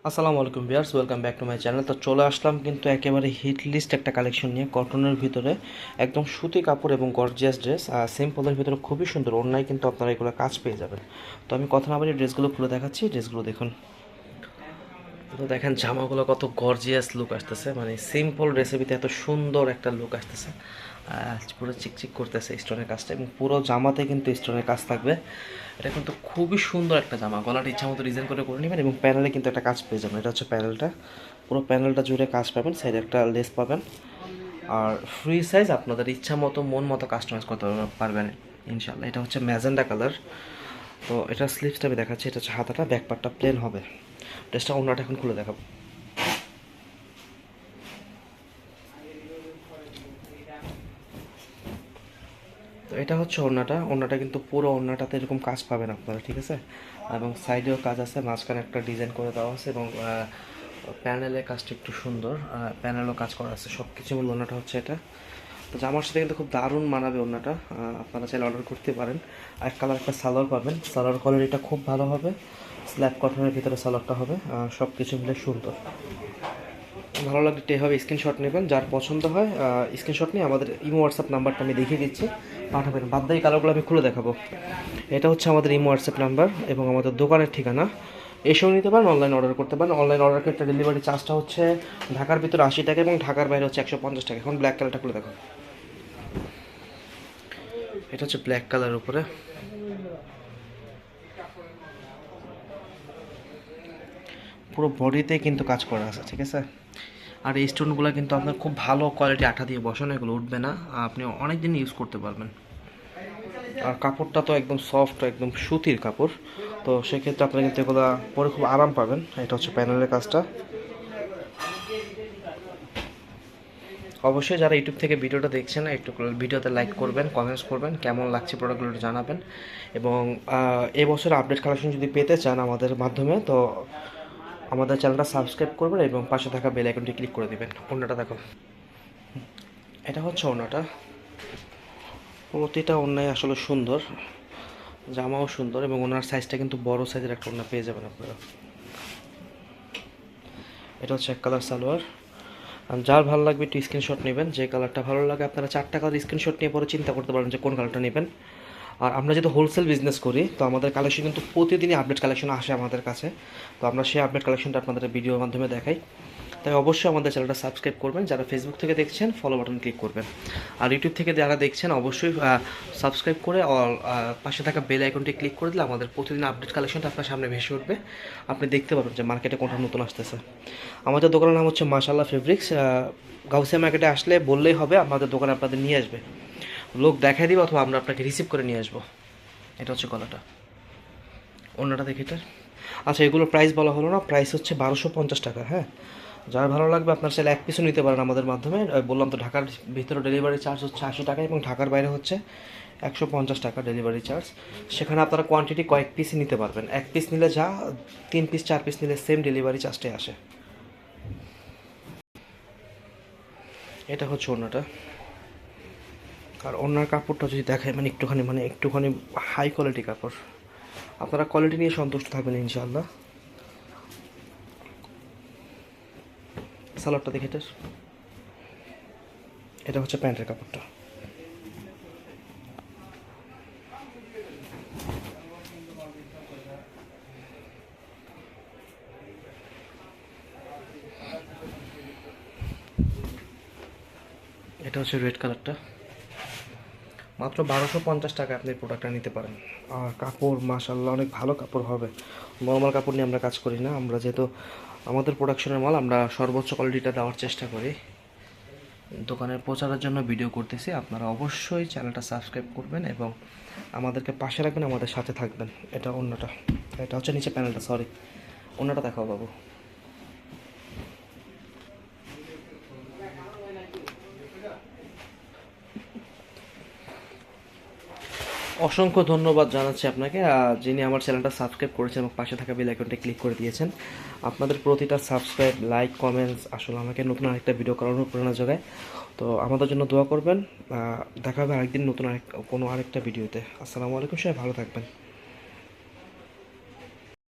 আসসালামু আলাইকুম viewers, welcome back to my channel. তো চলে আসলাম কিন্তু একেবারে হিট লিস্ট একটা কালেকশন নিয়ে কটনের ভিতরে একদম সুতি কাপড় এবং গর্জিয়াস ড্রেস সিম্পলের ভিতরে খুবই সুন্দর অন্যায় কিন্তু আপনারা এগুলো কাজ পেয়ে যাবেন। তো আমি কথা না বলি ড্রেসগুলো খুলে দেখাচ্ছি, ড্রেসগুলো দেখুন। তো দেখেন জামাগুলো কত গর্জিয়াস লুক আসতেছে, মানে সিম্পল রেসিপিতে এত সুন্দর একটা লুক আসতেছে। পুরো চিকচিক করতেছে স্টোনের কাজটা এবং পুরো জামাতে কিন্তু স্টোনের কাজ থাকবে। এটা কিন্তু খুবই সুন্দর একটা জামা, গলাটা ইচ্ছা মতো ডিজাইন করে নেবেন এবং প্যানেলে কিন্তু একটা কাজ পেয়ে যাবেন। এটা হচ্ছে প্যানেলটা, পুরো প্যানেলটা জুড়ে কাজ পাবেন, সাইডে একটা লেস পাবেন। আর ফ্রি সাইজ আপনাদের ইচ্ছা মতো মন মতো কাস্টমাইজ করতে পারবেন ইনশাল্লাহ। এটা হচ্ছে ম্যাজেন্ডা কালার। তো এটা স্লিভসটা আমি দেখাচ্ছি, এটা হচ্ছে হাতাটা, ব্যাক পার্টটা প্লেন হবে। ড্রেসটা ওনাটা এখন খুলে দেখাবো। তো এটা হচ্ছে ওড়নাটা, ওড়নাটা কিন্তু পুরো ওড়নাটাতে এরকম কাজ পাবেন আপনারা, ঠিক আছে। এবং সাইডেও কাজ আছে, মাঝখানে একটা ডিজাইন করে দেওয়া আছে এবং প্যানেলের কাজটা একটু সুন্দর, প্যানেলও কাজ করা আছে, সব কিছু মিলে ওড়নাটা হচ্ছে এটা। তো জামার সাথে কিন্তু খুব দারুণ মানাবে ওড়নাটা, আপনারা চাইলে অর্ডার করতে পারেন। আর কালার একটা সালোয়ার পাবেন, সালোয়ার কোয়ালিটিটা খুব ভালো হবে, স্ল্যাব কটনের ভিতরে সালোয়ারটা হবে, সব কিছু মিলে সুন্দর। ভালো লাগলে এভাবে স্ক্রিনশট নেবেন, যার পছন্দ হয় স্ক্রিনশট নিয়ে আমাদের ইমো হোয়াটসঅ্যাপ নাম্বারটা আমি দেখিয়ে দিচ্ছি, পাঠাবেন। বাদবাকি কালারগুলো আমি খুলে দেখাবো। এটা হচ্ছে আমাদের ইমো হোয়াটসঅ্যাপ নাম্বার এবং আমাদের দোকানের ঠিকানা। এসেও নিতে পারেন, অনলাইন অর্ডার করতে পারেন। অনলাইন অর্ডার ক্ষেত্রে ডেলিভারি চার্জটা হচ্ছে ঢাকার ভিতরে 80 টাকা এবং ঢাকার বাইরে হচ্ছে 150 টাকা। এখন ব্ল্যাক কালারটা খুলে দেখো, এটা হচ্ছে ব্ল্যাক কালারের উপরে, পুরো বডিতে কিন্তু কাজ করা আছে, ঠিক আছে। আর এই স্টোনগুলো কিন্তু আপনার খুব ভালো কোয়ালিটি আঠা দিয়ে বসানো, এগুলো উঠবে না, আপনি অনেক দিন ইউজ করতে পারবেন। আর কাপড়টা তো একদম সফট, একদম সুতির কাপড়, তো সেক্ষেত্রে আপনারা কিন্তু এগুলো পরে খুব আরাম পাবেন। এটা হচ্ছে প্যানেলের কাজটা। অবশ্যই যারা ইউটিউব থেকে ভিডিওটা দেখছেন একটু ভিডিওতে লাইক করবেন, কমেন্টস করবেন, কেমন লাগছে প্রোডাক্টগুলো জানাবেন। এবং এবছর আপডেট কালেকশন যদি পেতে চান আমাদের মাধ্যমে, তো আমাদের চ্যানেলটা সাবস্ক্রাইব করবেন এবং পাশে থাকা বেল আইকনটি ক্লিক করে দিবেন। ওড়নাটা দেখো, এটা হচ্ছে ওড়নাটা, প্রতিটা ওড়নাই আসলে সুন্দর, জামাও সুন্দর এবং ওনার সাইজটা কিন্তু বড় সাইজের একটা ওড়না পেয়ে যাবেন আপনারা। এটা হচ্ছে এক কালার সালোয়ার। আর যার ভালো লাগবে একটু স্ক্রিনশট নেবেন, যে কালারটা ভালো লাগে আপনারা 4টা কালার স্ক্রিনশট নিয়ে পরে চিন্তা করতে পারেন যে কোন কালারটা নেবেন। আর আমরা যেহেতু হোলসেল বিজনেস করি, তো আমাদের কালেকশন কিন্তু প্রতিদিনই আপডেট কালেকশন আসে আমাদের কাছে, তো আমরা সেই আপডেট কালেকশনটা আপনাদের ভিডিওর মাধ্যমে দেখাই। তাই অবশ্যই আমাদের চ্যানেলটা সাবস্ক্রাইব করবেন, যারা ফেসবুক থেকে দেখছেন ফলো বাটন ক্লিক করবেন, আর ইউটিউব থেকে যারা দেখছেন অবশ্যই সাবস্ক্রাইব করে পাশে থাকা বেল আইকনটি ক্লিক করে দিলে আমাদের প্রতিদিন আপডেট কালেকশনটা আপনার সামনে ভেসে উঠবে, আপনি দেখতে পাবেন যে মার্কেটে কোনটা নতুন আসতেছে। আমাদের দোকানের নাম হচ্ছে মাশাআল্লাহ ফেব্রিক্স। গাউসিয়া মার্কেটে আসলে বললেই হবে, আমাদের দোকানে আপনাদের নিয়ে আসবে, লোক দেখাই দিবে অথবা আমরা আপনাকে রিসিভ করে নিয়ে আসবো। এটা হচ্ছে গলাটা, অন্যটা দেখি এটা। আচ্ছা, এগুলোর প্রাইস বলা হলো না, প্রাইস হচ্ছে 1250 টাকা। হ্যাঁ, যার ভালো লাগবে আপনার চাইলে এক পিসও নিতে পারেন আমাদের মাধ্যমে। বললাম তো ঢাকার ভিতরে ডেলিভারি চার্জ হচ্ছে 80 টাকা এবং ঢাকার বাইরে হচ্ছে 150 টাকা ডেলিভারি চার্জ। সেখানে আপনারা কোয়ান্টিটি কয়েক পিসই নিতে পারবেন, এক পিস নিলে যা, 3 পিস 4 পিস নিলে সেম ডেলিভারি চার্জটাই আসে। এটা হচ্ছে ওড়নাটা। আর ওড়নার কাপড়টা যদি দেখায় মানে একটুখানি হাই কোয়ালিটি কাপড়, আপনারা কোয়ালিটি নিয়ে সন্তুষ্ট থাকবেন ইনশাআল্লাহ। সালোয়ারটা দেখে এটা, এটা হচ্ছে প্যান্টের কাপড়টা। এটা হচ্ছে রেড কালারটা। মাত্র 1250 টাকা আপনি প্রোডাক্টটা নিতে পারেন। আর কাপড় মাশাআল্লাহ অনেক ভালো কাপড় হবে, নর্মাল কাপড় নিয়ে আমরা কাজ করি না। আমরা যেহেতু আমাদের প্রোডাকশনের মাল, আমরা সর্বোচ্চ কোয়ালিটিটা দেওয়ার চেষ্টা করি। দোকানের প্রচারের জন্য ভিডিও করতেছি, আপনারা অবশ্যই চ্যানেলটা সাবস্ক্রাইব করবেন এবং আমাদেরকে পাশে রাখবেন, আমাদের সাথে থাকবেন। এটা অন্যটা, এটা হচ্ছে নিচে প্যানেলটা, সরি অন্যটা দেখাও বাবু। অসংখ্য ধন্যবাদ জানাচ্ছি আপনাকে, যিনি আমার চ্যানেলটা সাবস্ক্রাইব করেছেন এবং পাশে থাকা বেল আইকনটা ক্লিক করে দিয়েছেন। আপনাদের প্রতিটা সাবস্ক্রাইব, লাইক, কমেন্টস আসলে আমাকে নতুন আরেকটা ভিডিও করার অনুপ্রেরণা যোগায়। তো আমাদের জন্য দোয়া করবেন। দেখা হবে আরেকদিন নতুন কোনো আরেকটা ভিডিওতে। আসসালামু আলাইকুম, সবাই ভালো থাকবেন।